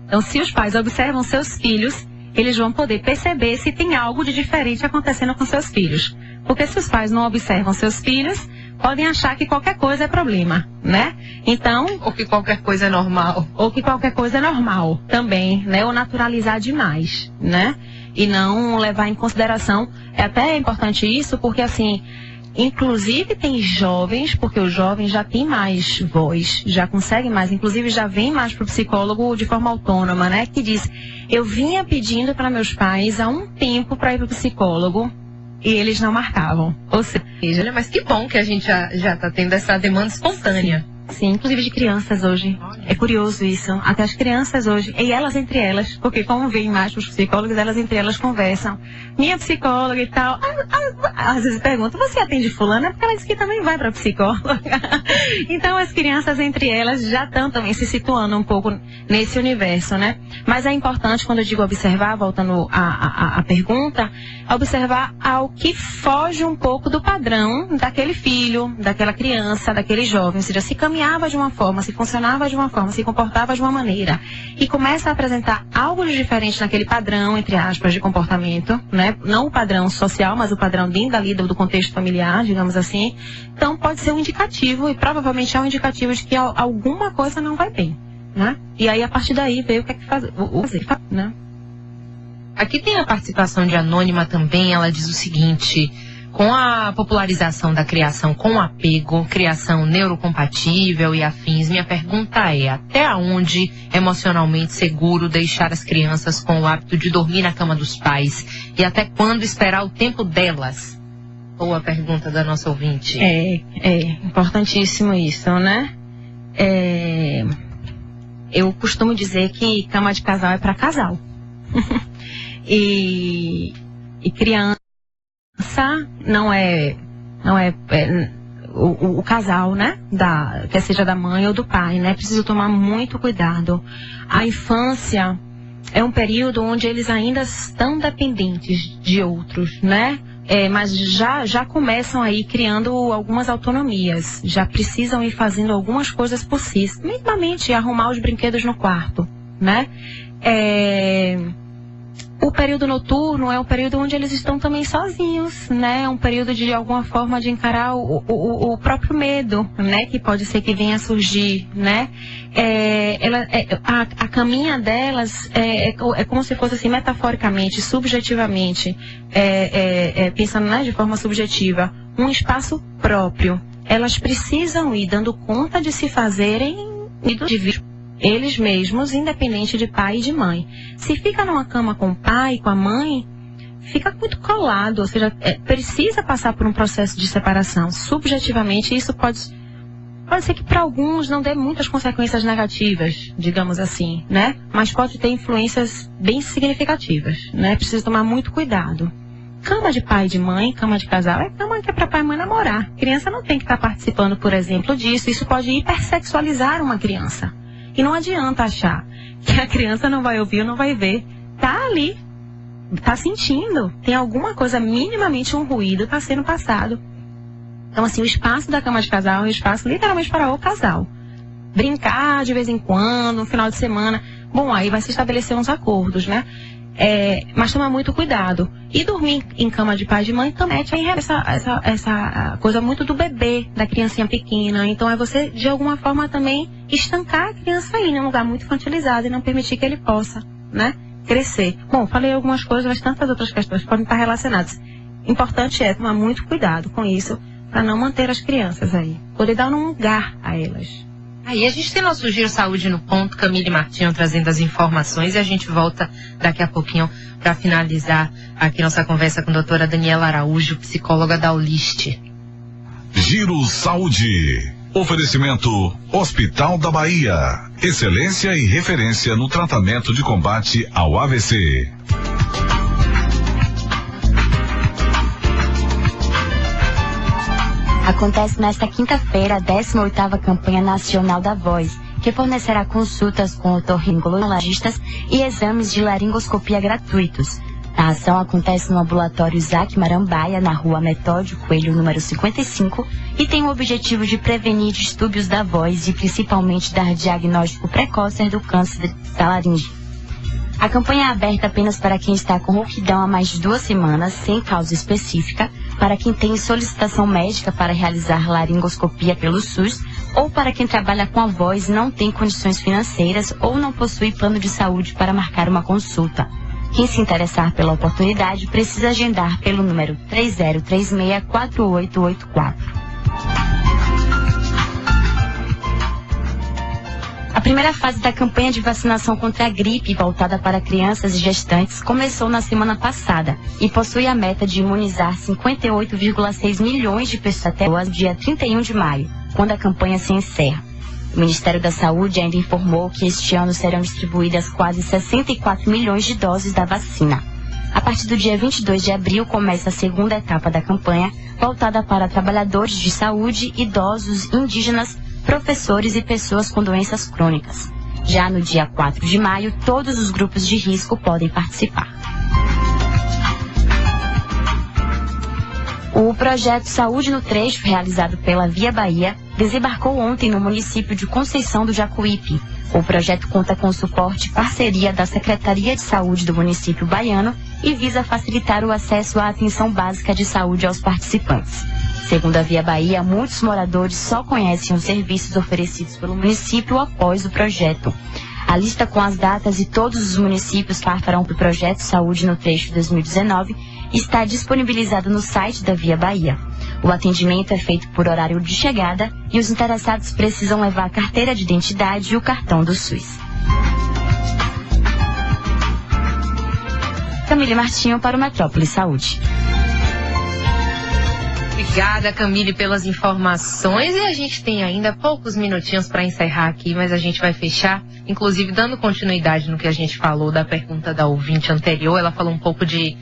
B: Então, se os pais observam seus filhos, eles vão poder perceber se tem algo de diferente acontecendo com seus filhos. Porque se os pais não observam seus filhos, podem achar que qualquer coisa é problema, né? Então...
A: Ou que qualquer coisa é normal.
B: Ou que qualquer coisa é normal também, né? Ou naturalizar demais, né? E não levar em consideração. É até importante isso, porque assim... Inclusive tem jovens, porque os jovens já têm mais voz, já conseguem mais, inclusive já vem mais para o psicólogo de forma autônoma, né? Que diz, eu vinha pedindo para meus pais há um tempo para ir para o psicólogo e eles não marcavam. Ou seja,
A: mas que bom que a gente já está tendo essa demanda espontânea.
B: Sim, inclusive de crianças hoje. É curioso isso. Até as crianças hoje, e elas entre elas, porque como vem mais para os psicólogos, elas entre elas conversam. Minha psicóloga e tal, às vezes perguntam, você atende fulana? Porque ela disse que também vai para psicóloga. Então as crianças entre elas já estão também se situando um pouco nesse universo, né? Mas é importante, quando eu digo observar, voltando à pergunta, observar ao que foge um pouco do padrão daquele filho, daquela criança, daquele jovem. Ou seja, se caminhava de uma forma, se funcionava de uma forma, se comportava de uma maneira e começa a apresentar algo de diferente naquele padrão, entre aspas, de comportamento, né? Não o padrão social, mas o padrão dentro dali do contexto familiar, digamos assim. Então pode ser um indicativo, e provavelmente é um indicativo de que alguma coisa não vai bem, né? E aí a partir daí ver o que é que fazer, né?
A: Aqui tem a participação de Anônima também, ela diz o seguinte: com a popularização da criação com apego, criação neurocompatível e afins, minha pergunta é, até onde emocionalmente seguro deixar as crianças com o hábito de dormir na cama dos pais? E até quando esperar o tempo delas? Boa pergunta da nossa ouvinte.
B: É importantíssimo isso, né? Eu costumo dizer que cama de casal é para casal. e criança não é o casal, né? Quer seja da mãe ou do pai, né? Preciso tomar muito cuidado. A infância é um período onde eles ainda estão dependentes de outros, né? Mas já começam aí criando algumas autonomias, já precisam ir fazendo algumas coisas por si, minimamente arrumar os brinquedos no quarto, né? O período noturno é um período onde eles estão também sozinhos, né? É um período de alguma forma de encarar o próprio medo, né? Que pode ser que venha a surgir, né? A caminha delas é como se fosse assim, metaforicamente, subjetivamente, pensando, né, de forma subjetiva, um espaço próprio. Elas precisam ir dando conta de se fazerem indivíduos. Eles mesmos, independente de pai e de mãe. Se fica numa cama com o pai, com a mãe, fica muito colado, ou seja, precisa passar por um processo de separação. Subjetivamente, isso pode ser que para alguns não dê muitas consequências negativas, digamos assim, né? Mas pode ter influências bem significativas, né? Precisa tomar muito cuidado. Cama de pai e de mãe, cama de casal, é cama que é para pai e mãe namorar. Criança não tem que estar participando, por exemplo, disso. Isso pode hipersexualizar uma criança. E não adianta achar que a criança não vai ouvir ou não vai ver. Tá ali, tá sentindo. Tem alguma coisa, minimamente um ruído, tá sendo passado. Então, assim, o espaço da cama de casal é um espaço literalmente para o casal. Brincar de vez em quando, no final de semana. Bom, aí vai se estabelecer uns acordos, né? Mas tomar muito cuidado. E dormir em cama de pai e de mãe também tem essa coisa muito do bebê, da criancinha pequena. Então é você, de alguma forma, também estancar a criança aí, num lugar muito infantilizado e não permitir que ele possa, né, crescer. Bom, falei algumas coisas, mas tantas outras questões podem estar relacionadas. Importante é tomar muito cuidado com isso, para não manter as crianças aí. Poder dar um lugar a elas.
A: Aí a gente tem nosso Giro Saúde no Ponto, Camille Martinho trazendo as informações e a gente volta daqui a pouquinho para finalizar aqui nossa conversa com a doutora Daniela Araújo, psicóloga da Olist.
E: Giro Saúde. Oferecimento Hospital da Bahia. Excelência e referência no tratamento de combate ao AVC.
F: Acontece nesta quinta-feira a 18ª campanha nacional da Voz, que fornecerá consultas com otorrinolaringistas e exames de laringoscopia gratuitos. A ação acontece no ambulatório Isaac Marambaia, na rua Metódio Coelho, número 55, e tem o objetivo de prevenir distúrbios da voz e principalmente dar diagnóstico precoce do câncer da laringe. A campanha é aberta apenas para quem está com rouquidão há mais de 2 semanas, sem causa específica, para quem tem solicitação médica para realizar laringoscopia pelo SUS, ou para quem trabalha com a voz, não tem condições financeiras ou não possui plano de saúde para marcar uma consulta. Quem se interessar pela oportunidade precisa agendar pelo número 3036-4884. A primeira fase da campanha de vacinação contra a gripe, voltada para crianças e gestantes, começou na semana passada e possui a meta de imunizar 58,6 milhões de pessoas até o dia 31 de maio, quando a campanha se encerra. O Ministério da Saúde ainda informou que este ano serão distribuídas quase 64 milhões de doses da vacina. A partir do dia 22 de abril começa a segunda etapa da campanha, voltada para trabalhadores de saúde, idosos, indígenas, professores e pessoas com doenças crônicas. Já no dia 4 de maio, todos os grupos de risco podem participar. O projeto Saúde no Trecho, realizado pela Via Bahia, desembarcou ontem no município de Conceição do Jacuípe. O projeto conta com suporte e parceria da Secretaria de Saúde do município baiano e visa facilitar o acesso à atenção básica de saúde aos participantes. Segundo a Via Bahia, muitos moradores só conhecem os serviços oferecidos pelo município após o projeto. A lista com as datas e todos os municípios que participarão do projeto Saúde no Trecho 2019 está disponibilizado no site da Via Bahia. O atendimento é feito por horário de chegada e os interessados precisam levar a carteira de identidade e o cartão do SUS. Camille Martinho para o Metrópole Saúde.
A: Obrigada, Camille, pelas informações. E a gente tem ainda poucos minutinhos para encerrar aqui, mas a gente vai fechar, inclusive dando continuidade no que a gente falou da pergunta da ouvinte anterior. Ela falou um pouco de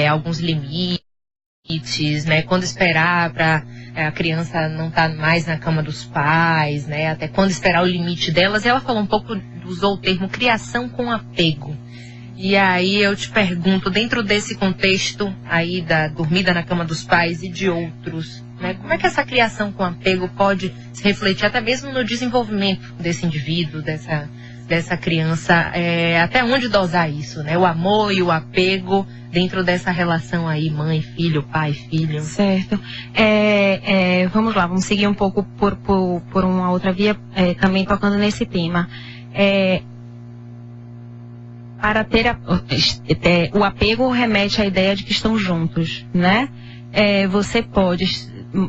A: alguns limites, né? Quando esperar para a criança não estar mais na cama dos pais, né? Até quando esperar o limite delas. E ela falou um pouco, usou o termo criação com apego. E aí eu te pergunto, dentro desse contexto aí da dormida na cama dos pais e de outros, né, como é que essa criação com apego pode se refletir até mesmo no desenvolvimento desse indivíduo, dessa criança, até onde dosar isso, né? O amor e o apego dentro dessa relação aí, mãe, filho, pai, filho.
B: Certo. Vamos lá, vamos seguir um pouco por uma outra via, também tocando nesse tema. Para ter o apego remete à ideia de que estão juntos, né? Você pode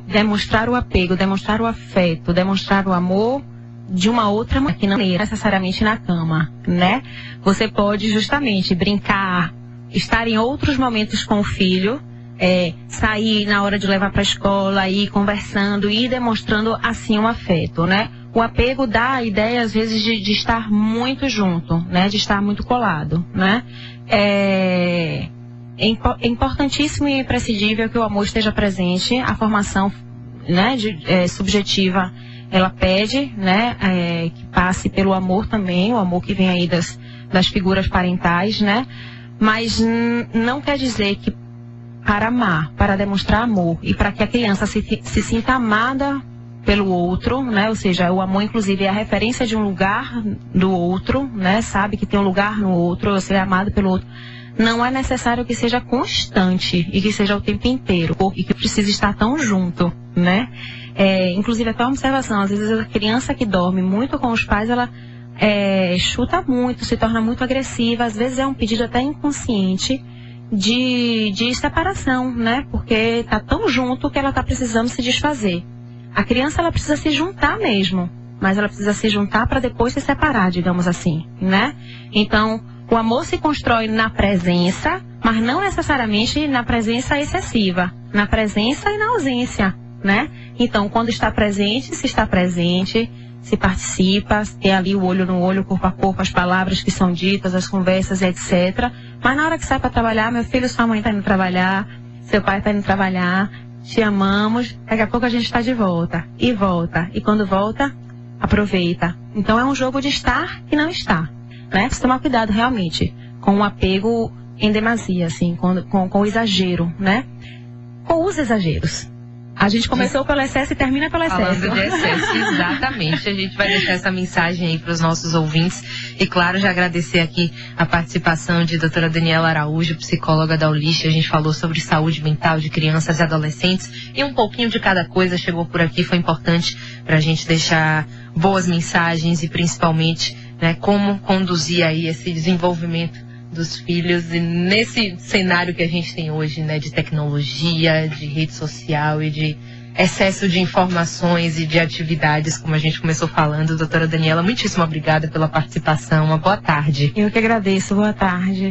B: demonstrar o apego, demonstrar o afeto, demonstrar o amor de uma outra maneira, que não é necessariamente na cama, né? Você pode justamente brincar, estar em outros momentos com o filho, sair na hora de levar para a escola, ir conversando e demonstrando assim um afeto, né? O apego dá a ideia, às vezes, de estar muito junto, né? De estar muito colado, né? É importantíssimo e imprescindível que o amor esteja presente. A formação, né, subjetiva, ela pede, né, que passe pelo amor também, o amor que vem aí das figuras parentais, né? Mas não quer dizer que para amar, para demonstrar amor e para que a criança se sinta amada pelo outro, né? Ou seja, o amor, inclusive, é a referência de um lugar do outro, né? Sabe que tem um lugar no outro, ser amado pelo outro. Não é necessário que seja constante e que seja o tempo inteiro, e que precise estar tão junto, né? Inclusive, até uma observação, às vezes a criança que dorme muito com os pais, ela chuta muito, se torna muito agressiva, às vezes é um pedido até inconsciente de separação, né? Porque está tão junto que ela está precisando se desfazer. A criança, ela precisa se juntar mesmo mas ela precisa se juntar para depois se separar, digamos assim, né? Então, o amor se constrói na presença, mas não necessariamente na presença excessiva, na presença e na ausência, né? Então, quando está presente, se participa, tem ali o olho no olho, corpo a corpo, as palavras que são ditas, as conversas, etc. Mas na hora que sai para trabalhar, meu filho, sua mãe está indo trabalhar, seu pai está indo trabalhar, te amamos, daqui a pouco a gente está de volta. E quando volta, aproveita. Então é um jogo de estar e não estar, né? Precisa tomar cuidado realmente com o apego em demasia, assim, com o exagero, né? Com os exageros. A gente começou pelo excesso e termina pelo excesso.
A: Falando de excesso, exatamente. A gente vai deixar essa mensagem aí para os nossos ouvintes. E claro, já agradecer aqui a participação de doutora Daniela Araújo, psicóloga da Ulisc. A gente falou sobre saúde mental de crianças e adolescentes. E um pouquinho de cada coisa chegou por aqui. Foi importante para a gente deixar boas mensagens e principalmente, né, como conduzir aí esse desenvolvimento dos filhos e nesse cenário que a gente tem hoje, né, de tecnologia, de rede social e de excesso de informações e de atividades, como a gente começou falando. Doutora Daniela, muitíssimo obrigada pela participação. Uma boa tarde.
B: Eu que agradeço. Boa tarde.